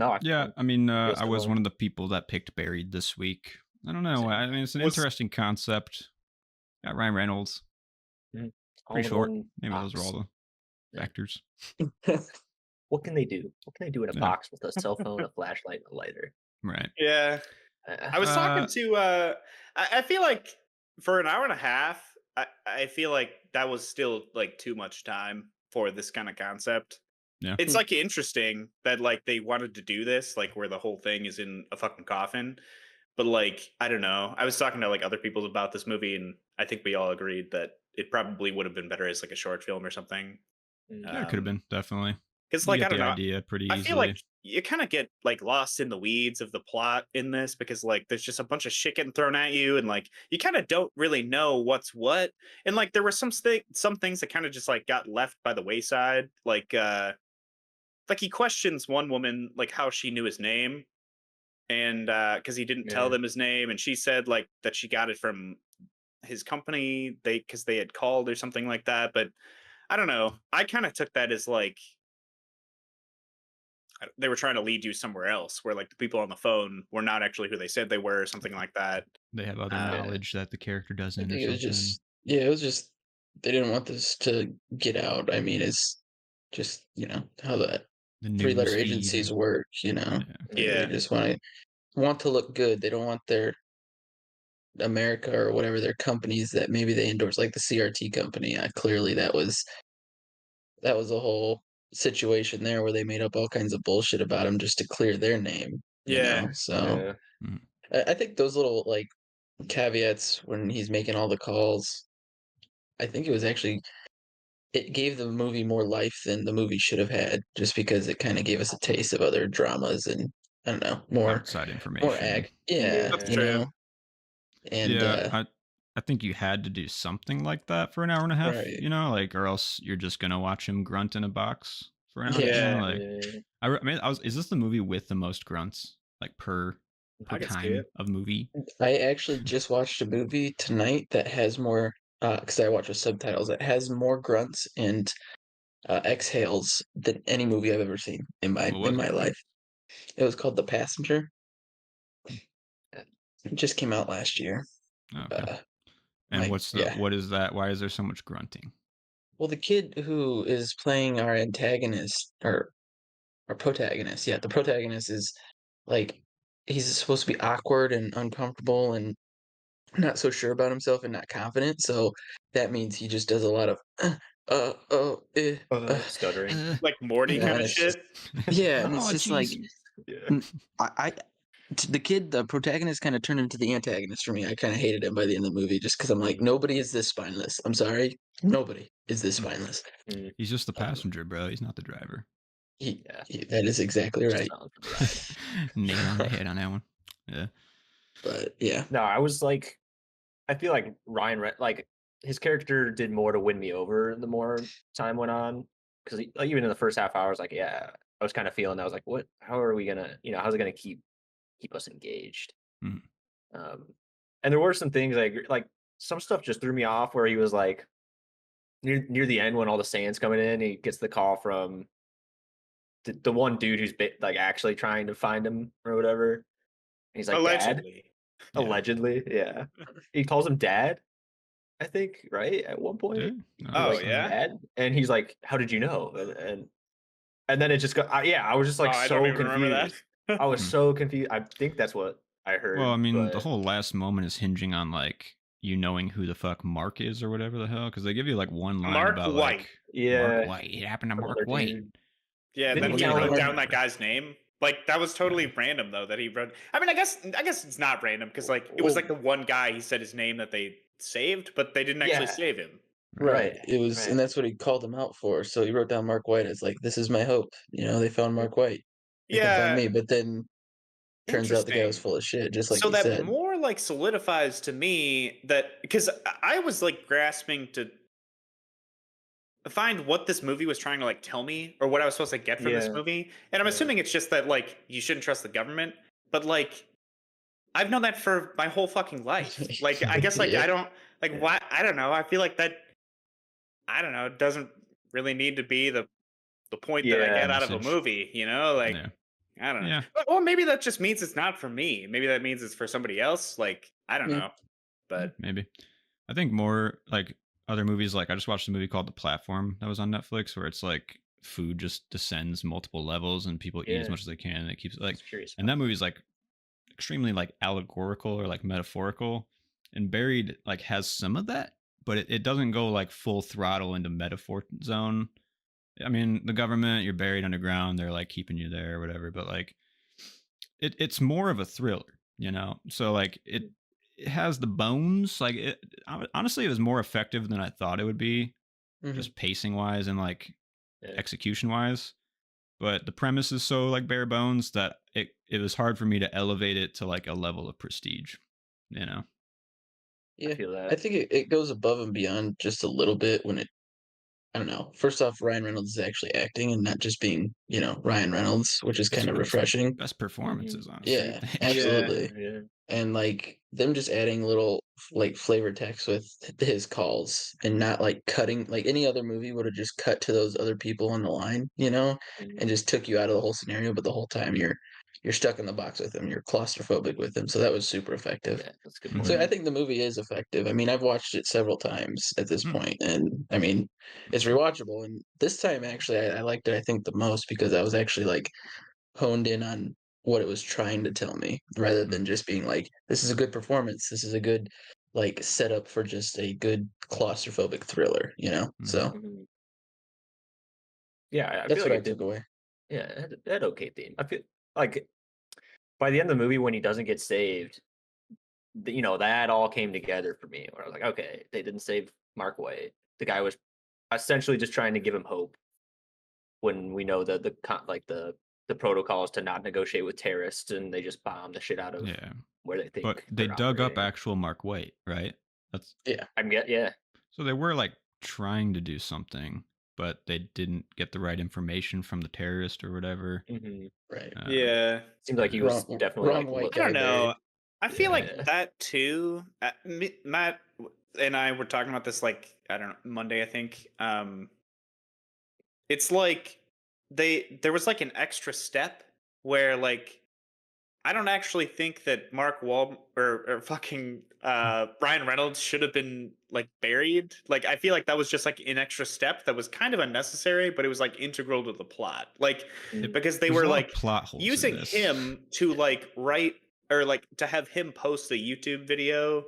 No, Yeah, I mean, feel I was similar. one of the people that picked Buried this week. I don't know. Same. I mean, it's an Was interesting concept. Got Ryan Reynolds, Mhm. pretty All in short. one Maybe those are all box. the Yeah. factors. What can they do? What can they do in a Yeah, box with a cell phone, a flashlight, and a lighter? right. yeah. I was talking Uh, to I feel like for an hour and a half, I feel like that was still like too much time for this kind of concept. yeah. It's like interesting that like they wanted to do this, like where the whole thing is in a fucking coffin. But like, I don't know. I was talking to like other people about this movie, and I think we all agreed that it probably would have been better as like a short film or something. Mm. Yeah, it could have been definitely. Because You like get I don't the know, idea pretty I feel like easily. you kind of get like lost in the weeds of the plot in this because like there's just a bunch of shit getting thrown at you and like you kind of don't really know what's what. And like there were some things that kind of just like got left by the wayside. Like he questions one woman like how she knew his name and because he didn't tell Yeah. them his name and she said like that she got it from his company because they had called or something like that. But I don't know. I kind of took that as like they were trying to lead you somewhere else where like the people on the phone were not actually who they said they were or something like that. They have other Yeah. knowledge that the character I doesn't or think it was something. just yeah, it was just they didn't want this to get out. I mean, it's just, how the The three-letter news feed. agencies work, Yeah. They Yeah. just want to look good. They don't want their America or whatever their companies that maybe they endorse, like the CRT company. Clearly that was a whole situation there where they made up all kinds of bullshit about him just to clear their name, Yeah. So Yeah. Mhm. I think those little like caveats when he's making all the calls, I think it was actually it gave the movie more life than the movie should have had, just because it kind of gave us a taste of other dramas and I don't know, Outside more information. act, yeah, That's Yeah. true. and Yeah, I think you had to do something like that for an hour and a half, right, like, or else you're just gonna watch him grunt in a box for an hour, yeah. Yeah. like, Yeah. I mean, is this the movie with the most grunts, like, per I could see it. time of movie? I actually just watched a movie tonight that has more, because I watch with subtitles. It has more grunts and exhales than any movie I've ever seen in my What in was my it? life. It was called The Passenger. Hmm, It just came out last year. oh, okay. Uh, And yeah. what is that? Why is there so much grunting? Well, the kid who is playing our antagonist or our protagonist, yeah, the protagonist is like he's supposed to be awkward and uncomfortable and not so sure about himself and not confident. So that means he just does a lot of oh, Stuttering. uh, Like Morty kind and of it's just shit. yeah, and it's Oh, just like jeez. Yeah. n- I the kid, the protagonist, kind of turned into the antagonist for me. I kind of hated him by the end of the movie just because I'm like, Mm. nobody is this spineless. I'm sorry, nobody is this spineless. Mm. He's just the Um, passenger, bro. He's not the driver. Yeah. that is exactly Just right. on for the ride. Nail on the head on that one. Yeah. But yeah, No, I was like, I feel like like his character did more to win me over the more time went on. Because like, even in the first half hour, I was like, yeah, I was kind of feeling. I was like, what? How are we gonna? How's it gonna keep us engaged? Mhm. Um, and there were some things like some stuff just threw me off where he was like near the end when all the sand's coming in, he gets the call from the one dude who's like actually trying to find him or whatever. He's like, Dad, Allegedly. Yeah. allegedly, yeah. He calls him Dad, I think, right? At one point, Did? I don't he's know, Oh like, son. yeah. Dad, and he's like, How did you know? And then it just got, yeah, I was just Oh, like I don't so even remember that. confused. I was Hmm. so confused. I think that's what I Well, I heard, mean, the but whole last moment is hinging on like you knowing who the fuck Mark is or whatever the hell, because they give you like one line Mark about White. like Mark yeah, White. It happened to Mark another White. dude. Yeah, and Didn't then he well, he yeah, tell wrote Mark. down him? that guy's name. Like that was Yeah. totally random though that he wrote. I mean, I guess it's not random because like it was Well, like the one guy he said his name that they saved, but they didn't actually yeah, save him. Right. Right. right, It was, right. and that's what he called him out for. So he wrote down Mark White as like, "This is my hope." They found Mark White. They can find Yeah, me. But then turns out the guy was interesting. full of shit, just like So you that said. more like solidifies to me that because I was like grasping to find what this movie was trying to like tell me or what I was supposed to get from this Yeah, movie. And I'm yeah, assuming it's just that like you shouldn't trust the government, but like I've known that for my whole fucking life. Like I guess like Yeah. I don't like yeah. why I don't know. I feel like that I don't know, it doesn't really need to be the point that I The Yeah, get out of a message. movie, you know? Like Yeah. I don't know. Yeah, Well, maybe that just means it's not for me. Maybe that means it's for somebody else. Like, I don't Yeah. know. But maybe. I think more like other movies. Like I just watched a movie called The Platform that was on Netflix, where it's like food just descends multiple levels and people eat as Yeah, much as they can. And it keeps I like, was curious and about that that. movie's like extremely like allegorical or like metaphorical. And Buried like has some of that, but it doesn't go like full throttle into metaphor zone. I mean, the government, you're buried underground, they're like keeping you there or whatever, but like it's more of a thriller, you know? So like Mhm. it has the bones. Like honestly, it was more effective than I thought it would be, Hmm. just pacing wise and like Yeah, execution wise. But the premise is so like bare bones that it was hard for me to elevate it to like a level of prestige, you know? I Yeah. feel I that. think it goes above and beyond just a little bit when it I don't know. First off, Ryan Reynolds is actually acting and not just being, Ryan Reynolds, which is It's kind of one of his refreshing. best Hmm. performances, honestly. Yeah, yeah, absolutely. Yeah, And like them just adding little like flavor text with his calls and not like cutting like any other movie would have just cut to those other people on the line, mhm. and just took you out of the whole scenario, but the whole time you're stuck in the box with him. You're claustrophobic with him. So that was super effective. Yeah, that's a good Mhm. point. So I think the movie is effective. I mean, I've watched it several times at this Mm, point, and I mean, it's rewatchable. And this time, actually, I liked it. I think the most because I was actually like honed in on what it was trying to tell me, rather mm, than just being like, "This is a good performance. This is a good like setup for just a good claustrophobic thriller." mhm. So Mhm. Yeah, I feel that's like what I it took did. away. Yeah, it had okay theme. I feel like by the end of the movie when he doesn't get saved, that all came together for me. Where I was like, okay, they didn't save Mark White. The guy was essentially just trying to give him hope when we know the protocols to not negotiate with terrorists, and they just bomb the shit out of Yeah. where they But think they they're dug up operating. actual Mark White, right? That's Yeah, Yeah. so they were like trying to do something, but they didn't get the right information from the terrorist or whatever. Hmm. right. Um, yeah. Seemed like he was Wrong, definitely wrong like white I don't guy know. buried. I feel like yeah. that too. Matt and I were talking about this like I don't know Monday I think. It's like there was like an extra step where like I don't actually think that Mark Wal or fucking Ryan Reynolds should have been like buried. Like I feel like that was just like an extra step that was kind of unnecessary, but it was like integral to the plot. Like it, Mhm. because they there's a were lot of like plot holes in using this. him to like write or like to have him post a YouTube video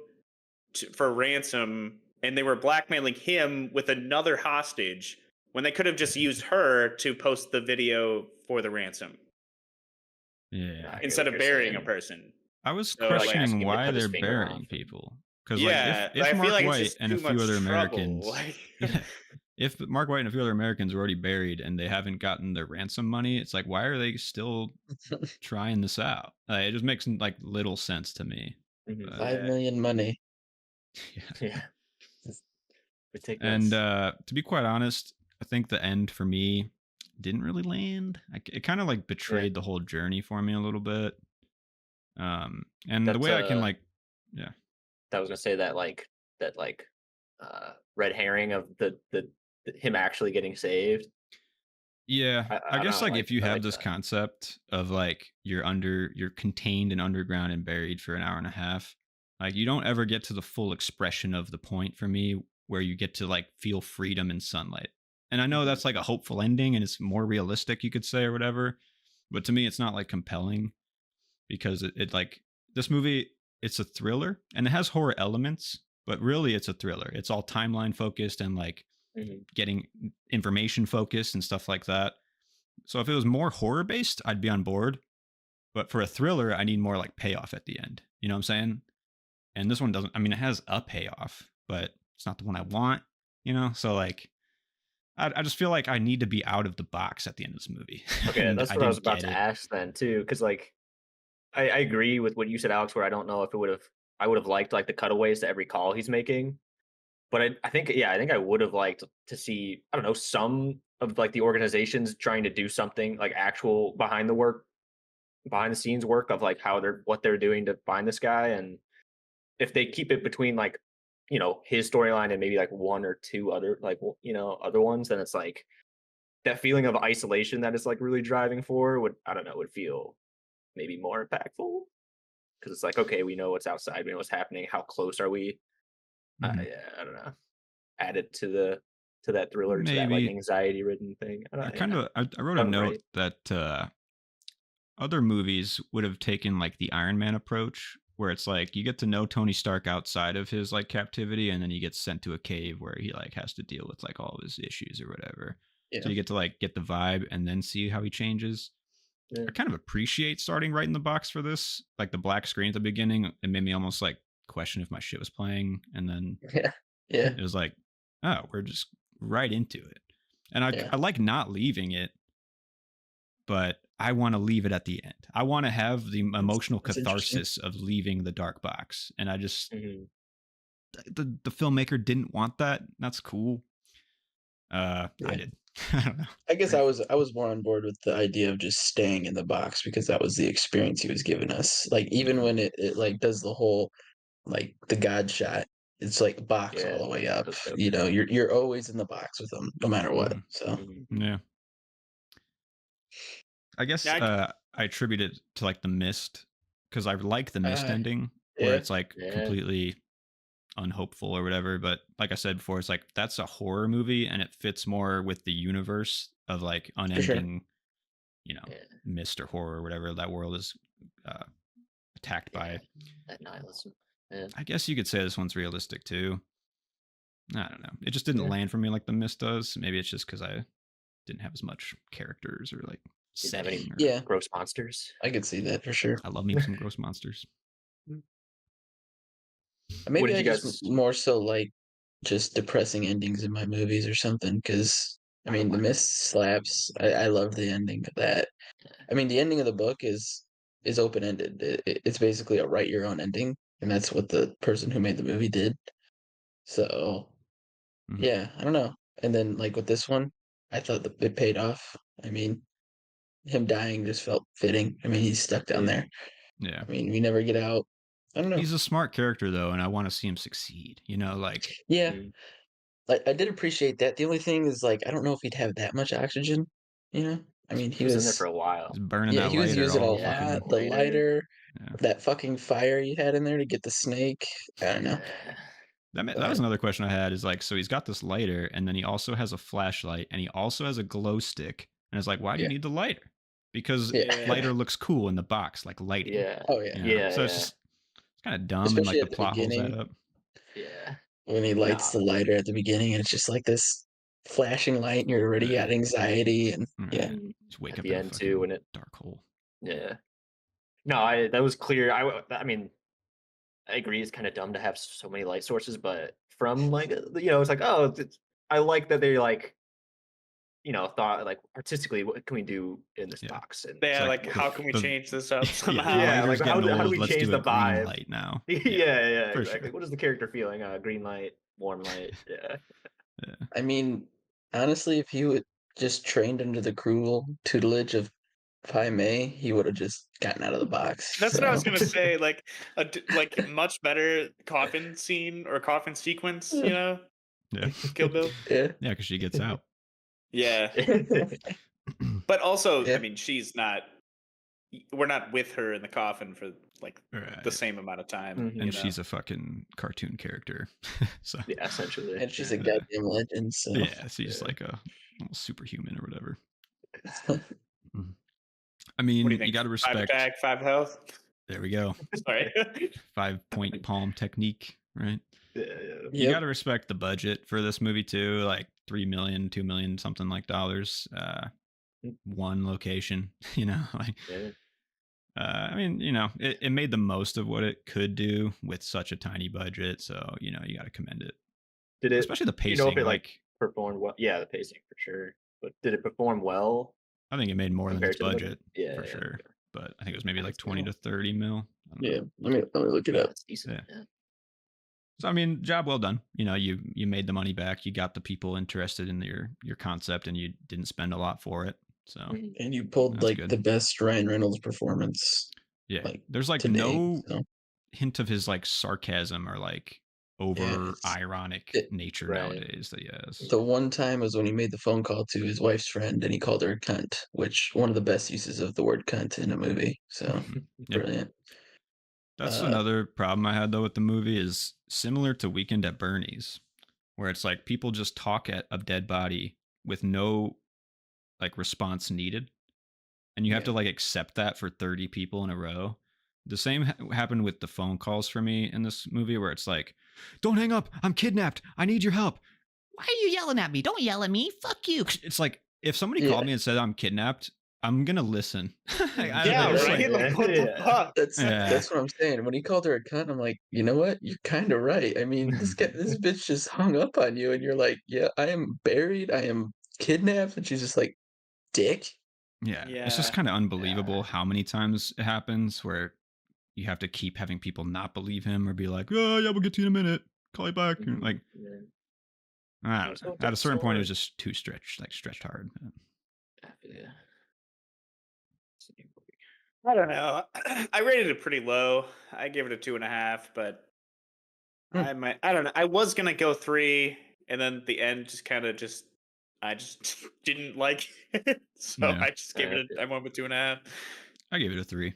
for ransom, and they were blackmailing him with another hostage when they could have just used her to post the video for the ransom Yeah. I get instead what of you're burying a saying. person. I was So Or like like questioning asking him to why cut his they're finger burying off. And, people. Because like yeah, if I feel Mark like it's White just and a too few much other trouble. Americans, Like, yeah, if Mark White and a few other Americans were already buried and they haven't gotten their ransom money, it's like why are they still trying this out? It just makes like little sense to me. Mhm. But 5 million money. yeah. Yeah, it's And ridiculous. to be quite honest, I think the end for me didn't really land. It kind of like Yeah, betrayed the whole journey for me a little bit. And the that's way I can like, yeah, that was gonna say that red herring of him actually getting saved. yeah. I I don't guess know. like if you I have like this that. concept of like you're contained and underground and buried for an hour and a half, like you don't ever get to the full expression of the point for me where you get to like feel freedom and sunlight. And I know Hmm. that's like a hopeful ending and it's more realistic, you could say, or whatever. But to me, it's not like compelling because it like this movie, it's a thriller and it has horror elements, but really it's a thriller. It's all timeline focused and like Hmm. getting information focused and stuff like that. So if it was more horror based, I'd be on board. But for a thriller, I need more like payoff at the end. You know what I'm saying? And this one doesn't. I mean, it has a payoff, but it's not the one I want. So like, I just feel like I need to be out of the box at the end of this movie, Okay, and that's I what I was didn't about get to it. ask then too, because I agree with what you said, Alex. Where I don't know if I would have liked like the cutaways to every call he's making, but I think yeah, I think I would have liked to see I don't know some of like the organizations trying to do something like actual behind the scenes work of like what they're doing to find this guy, and if they keep it between like his storyline and maybe like one or two other other ones, then it's like that feeling of isolation that it's like really driving for would, I don't know, would feel maybe more impactful because it's like, okay, we know what's outside, we know what's happening. How close are we? Mhm. Yeah, I don't know. Added to that thriller, to that like Maybe anxiety ridden thing. I I don't, kind yeah, of I wrote a done note right. that other movies would have taken like the Iron Man approach, where it's like you get to know Tony Stark outside of his like captivity, and then he gets sent to a cave where he like has to deal with like all of his issues or whatever. So Yeah. you get to like get the vibe and then see how he changes. Yeah. I kind of appreciate starting right in the box for this, like the black screen at the beginning. It made me almost like question if my shit was playing, and then Yeah. Yeah. it was like, oh, we're just right into it. And I Yeah. I like not leaving it, but I want to leave it at the end. I want to have the emotional It's interesting. catharsis of leaving the dark box. And I just Mhm. the filmmaker didn't want that. That's cool. I Yeah. did. I don't know. I guess I was more on board with the idea of just staying in the box because that was the experience he was giving us. Like even Yeah. when it like does the whole like the God shot, it's like box all Yeah, the way up. that's dope. You know, you're always in the box with them, no matter what. Mhm. So Mhm. Yeah. I guess Yeah, I attribute it to like the mist because I like the mist uh, ending where yeah, it's like Yeah, completely unhopeful or whatever. But like I said before, it's like that's a horror movie and it fits more with the universe of like for sure. unending, you know, yeah, mist or horror or whatever that world is uh, attacked yeah. by. That nihilism. Yeah, I guess you could say this one's realistic too. I don't know. It just didn't Yeah. land for me like the mist does. Maybe it's just because I didn't have as much characters or like didn't have any setting or Yeah, gross monsters. I could see that for sure. I love me some gross monsters. What Maybe did I you just guys? more so like just depressing endings in my movies or something. Because I I don't mean, The mind that. Mist slaps. I love the ending of that. I mean, the ending of the book is open ended. It's basically a write your own ending, and that's what the person who made the movie did. So Mhm. yeah, I don't know. And then like with this one, I thought that it paid off. I mean, him dying just felt fitting. I mean, he's stuck down Yeah, there. Yeah. I mean, we never get out. I don't know. He's a smart character though, and I want to see him succeed. You know, like Yeah, mm, like I did appreciate that. The only thing is like I don't know if he'd have that much oxygen. You know, I mean, he was in there for a he's while. burning yeah, that he was lighter using a all Yeah, lot. fucking The later. lighter, yeah. that fucking fire you had in there to get the snake. I don't know, Yeah, That was but another question I had is like, so he's got this lighter and then he also has a flashlight and he also has a glow stick. And it's like, why do you yeah, need the lighter? Because yeah, yeah. lighter looks cool in the box, like lighting, yeah, oh yeah. you know? yeah, So yeah, it's kind of dumb and like Especially the at the plot holes that beginning up. yeah. when he lights Nah, the lighter at the beginning, and it's just like this flashing light, and you're already got Yeah. anxiety, and yeah, Right. mhm. Just wake At up the in a end too, fucking when it, dark hole. yeah. No, I that was clear. I mean, I agree. It's kind of dumb to have so many light sources, but from like it's like, oh, I like that they like thought like artistically, what can we do in this Yeah. box? And It's Yeah, like like how can we the change this up yeah, the somehow? yeah, like lighter's getting how do old. we Let's change do a the green vibe? light now. Yeah, Yeah, yeah, for exactly. sure. What is the character feeling? Green light, warm light. Yeah, Yeah. I mean, honestly, if he would just trained under the cruel tutelage of Pai Mei, he would have just gotten out of the box. That's what I was So gonna say. Like like much better coffin scene or coffin sequence. yeah, Yeah. Kill Bill. yeah, Yeah, because she gets out. Yeah, but also, I yeah, mean, she's not. We're not with her in the coffin for like the Right. same amount of time. Mhm. You And know. she's a fucking cartoon character. So Yeah, essentially. and she's Yeah, a goddamn legend. So yeah, she's yeah. like a almost superhuman or whatever. yeah, Mhm. I What do mean, you you think? got to Five respect. attack, five health. There we go. Sorry. 5 point palm technique, right? Yeah, yeah. You got yep, to respect the budget for this movie too, like 3 million, 2 million, something like dollars. One location, like Yeah. I mean, it made the most of what it could do with such a tiny budget. So, you got to commend it, Did it? especially the Do you know if pacing. it like Like, performed well? Yeah, the pacing for sure. But did it perform well I think it made more than its compared to the budget? budget Yeah, for yeah. sure. Okay. But I think it was maybe like That's 20 cool. to 30 mil. I don't know. yeah. Let me look it Yeah, up. that's decent. Yeah. Yeah. So I mean, job well done. You made the money back. You got the people interested in your concept, and you didn't spend a lot for it. So Mhm. And you pulled that's like good. the best Ryan Reynolds performance Yeah. like There's like to date. no So hint of his like sarcasm or like over it's ironic it, nature Right. nowadays that he has. the one time was when he made the phone call to his wife's friend and he called her a cunt, which one of the best uses of the word cunt in a movie. So Yeah. brilliant. That's Uh, another problem I had though with the movie is similar to Weekend at Bernie's, where it's like people just talk at a dead body with no like response needed, and you have to Yeah. like accept that for 30 people in a row. The same happened with the phone calls for me in this movie, where it's like, "Don't hang up! I'm kidnapped! I need your help!" Why are you yelling at me? Don't yell at me. Fuck you. It's like if somebody Yeah. called me and said I'm kidnapped, I'm gonna listen. Yeah, it's right. like, Like, what the Yeah. fuck? Yeah. That's what I'm saying. When he called her a cunt, I'm like, you know what? You're kind of right. I mean, this bitch just hung up on you, and you're like, yeah, I am buried. I am kidnapped, and she's just like, dick. Yeah, it's just Yeah. kind of unbelievable how many times it happens where you have to keep having people not believe him or be like, "Oh yeah, we'll get to you in a minute. Call you back." And like, Yeah. I I'm don't so know. At a certain point, it was sorry. just too stretched, like stretched hard. Yeah. I don't know. I rated it pretty low. I gave it a 2.5, but Hmm. I don't know. I was gonna go 3, and then the end just kind of I just didn't like it, so Yeah. I just gave it. I went with 2.5. I gave it a 3.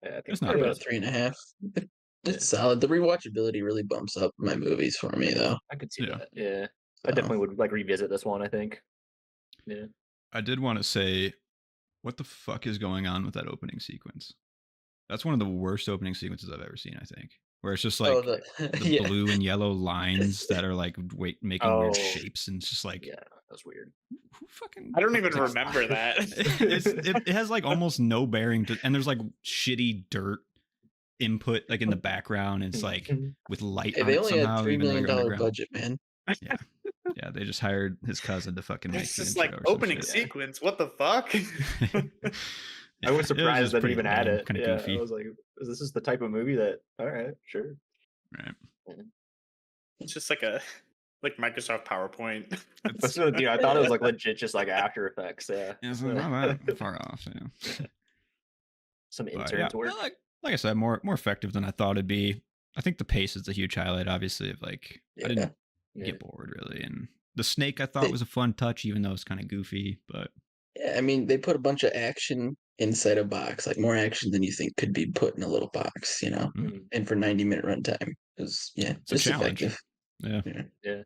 Yeah, I think It's I not give it bad. a 3.5. It's Yeah. solid. The rewatchability really bumps up my movies for me, though. I could see Yeah. that. Yeah. I So, definitely would like revisit this one, I think. Yeah. I did want to say, what the fuck is going on with that opening sequence? That's one of the worst opening sequences I've ever seen, I think. Where it's just like the the yeah, blue and yellow lines that are like making weird Oh, shapes, and it's just like, yeah, that's weird. who fucking I don't even it's like- remember that. it has like almost no bearing to, and there's like shitty dirt input like in the background. It's like with light hey, on they it only had somehow, $3 even though million you're underground. budget, man. Yeah, yeah. They just hired his cousin to fucking make It's the just intro like or some opening shit. sequence. What the fuck? I was It surprised just that it pretty even had lame, it. kind of Yeah, goofy. I was like, this is the type of movie that. All right, sure. Right. It's just like Microsoft PowerPoint. That's what, dude, I thought it was like legit, just like After Effects. Yeah, Yeah, so not that far off. Yeah. some But yeah, interns work. like I said, more effective than I thought it'd be. I think the pace is a huge highlight. Obviously, of like I Yeah. didn't Yeah. get bored really, and the snake I thought They- was a fun touch, even though it's kind of goofy. But Yeah, I mean, they put a bunch of action inside a box, like more action than you think could be put in a little box, Mhm. and for 90-minute runtime. It was, it's a just challenge. effective. Yeah. Yeah. Yeah.